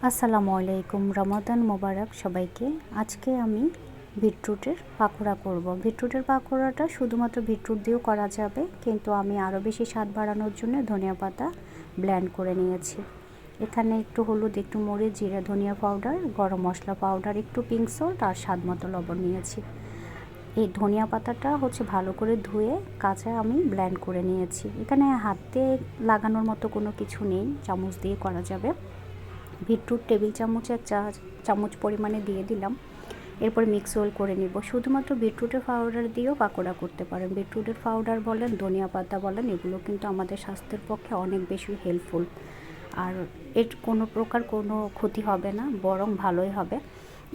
আসসালামু আলাইকুম, রমাদান মোবারক সবাইকে। আজকে আমি বিটরুটের পাকোড়া করব। বিটরুটের পাকোড়াটা শুধুমাত্র বিটরুট দিয়েও করা যাবে, কিন্তু আমি আরও বেশি স্বাদ বাড়ানোর জন্য ধনিয়া পাতা ব্লেন্ড করে নিয়েছি। এখানে একটু হলুদ, একটু মরিচ, জিরা, ধনিয়া পাউডার, গরম মশলা পাউডার, একটু পিঙ্ক সল্ট আর স্বাদ মতো লবণ নিয়েছি। এই ধনিয়া পাতাটা ভালো করে ধুয়ে কাঁচা আমি ব্লেন্ড করে নিয়েছি। এখানে হাতে লাগানোর মতো কোনো কিছু নেই, চামচ দিয়ে করা যাবে। বিটরুট টেবিল চামচ 1 চামচ পরিমাণে দিয়ে দিলাম। এরপর মিক্স ওয়েল করে নিব। শুধুমাত্র বিটরুটের পাউডার দিয়েও পাকোড়া করতে পারেন। বিটরুটের পাউডার বলেন, ধনিয়া পাতা বলেন, এগুলো কিন্তু আমাদের স্বাস্থ্যের পক্ষে অনেক বেশি হেল্পফুল। আর এর কোনো প্রকার কোনো ক্ষতি হবে না, বরং ভালোই হবে।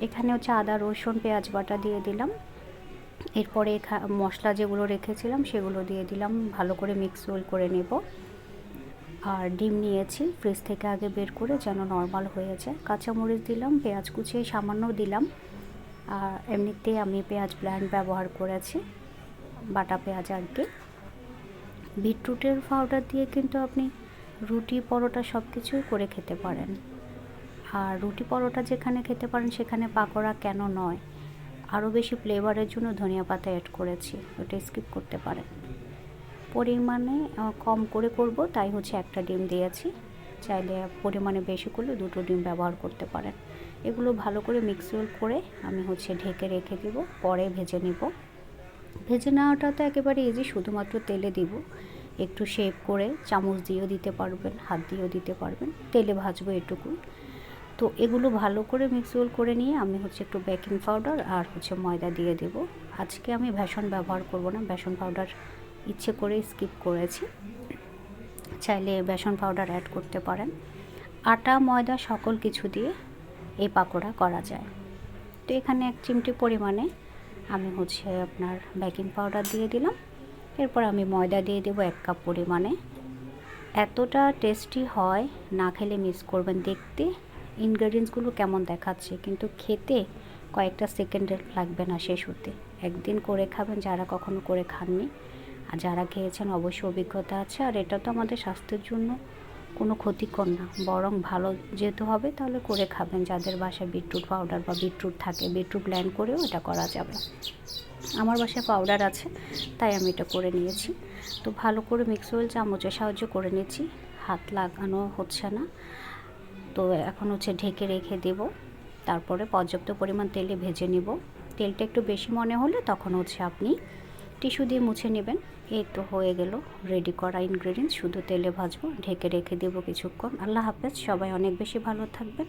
এখানে আদা, রসুন, পেঁয়াজ বাটা দিয়ে দিলাম। এরপরে মশলা যেগুলো রেখেছিলাম সেগুলো দিয়ে দিলাম। ভালো করে মিক্স ওয়েল করে নেব। আর ডিম নিয়েছি, ফ্রিজ থেকে আগে বের করে যেন নরমাল হয়ে যায়। কাঁচামরিচ দিলাম, পেঁয়াজ কুচিয়ে সামান্য দিলাম। আর এমনিতে আমি পেঁয়াজ ব্লেন্ড ব্যবহার করেছি, বাটা পেঁয়াজ আর কি। বিটরুটের পাউডার দিয়ে কিন্তু আপনি রুটি, পরোটা সব কিছুই করে খেতে পারেন। আর রুটি পরোটা যেখানে খেতে পারেন সেখানে পাকোড়া কেন নয়। আরও বেশি ফ্লেভারের জন্য ধনিয়া পাতা অ্যাড করেছি, ওটা স্কিপ করতে পারেন। পরিমাণে কম করে করব, তাই একটা ডিম দিয়েছি। চাইলে পরিমাণে বেশি করলে 2টো ডিম ব্যবহার করতে পারেন। এগুলো ভালো করে মিক্সড করে আমি ঢেকে রেখে দিব, পরে ভেজে নিব। ভেজে নেওয়াটা তো একেবারে ইজি, শুধুমাত্র তেলে দিব। একটু শেপ করে চামচ দিয়েও দিতে পারবেন, হাত দিয়েও দিতে পারবেন। তেলে ভাজবো এটুকু। তো এগুলো ভালো করে মিক্সড করে নিয়ে আমি একটু বেকিং পাউডার আর ময়দা দিয়ে দেব। আজকে আমি বেসন ব্যবহার করব না, বেসন পাউডার ইচ্ছে করে স্কিপ করেছি। চাইলে বেসন পাউডার অ্যাড করতে পারেন। আটা, ময়দা সকল কিছু দিয়ে এই পাকোড়া করা যায়। তো এখানে 1 চিমটি পরিমাণে আমি আপনার বেকিং পাউডার দিয়ে দিলাম। এরপর আমি ময়দা দিয়ে দেবো 1 কাপ পরিমাণে। এতটা টেস্টি হয়, না খেলে মিস করবেন। দেখতে ইনগ্রেডিয়েন্টসগুলো কেমন দেখাচ্ছে, কিন্তু খেতে কয়েকটা সেকেন্ডের লাগবে না শেষ হতে। একদিন করে খাবেন যারা কখনো করে খাননি, আর যারা খেয়েছেন অবশ্যই অভিজ্ঞতা আছে। আর এটা তো আমাদের স্বাস্থ্যের জন্য কোনো ক্ষতিকর না, বরং ভালো যেহেতু হবে তাহলে করে খাবেন। যাদের বাসায় বিটরুট পাউডার বা বিটরুট থাকে, বিটরুট ব্লেন্ড করেও এটা করা যাবে। আমার বাসায় পাউডার আছে, তাই আমি এটা করে নিয়েছি। তো ভালো করে মিক্স ওয়েল চামচের সাহায্যে করে নিয়েছি, হাত লাগানো হচ্ছে না। তো এখন ঢেকে রেখে দেব। তারপরে পর্যাপ্ত পরিমাণ তেলে ভেজে নিব। তেলটা একটু বেশি মনে হলে তখন আপনি টিস্যু দিয়ে মুছে নেবেন। এই তো হয়ে গেল রেডি করা ইনগ্রেডিয়েন্টস। শুধু তেলে ভাজবো, ঢেকে রেখে দেবো কিছুক্ষণ। আল্লাহ হাফেজ, সবাই অনেক বেশি ভালো থাকবেন।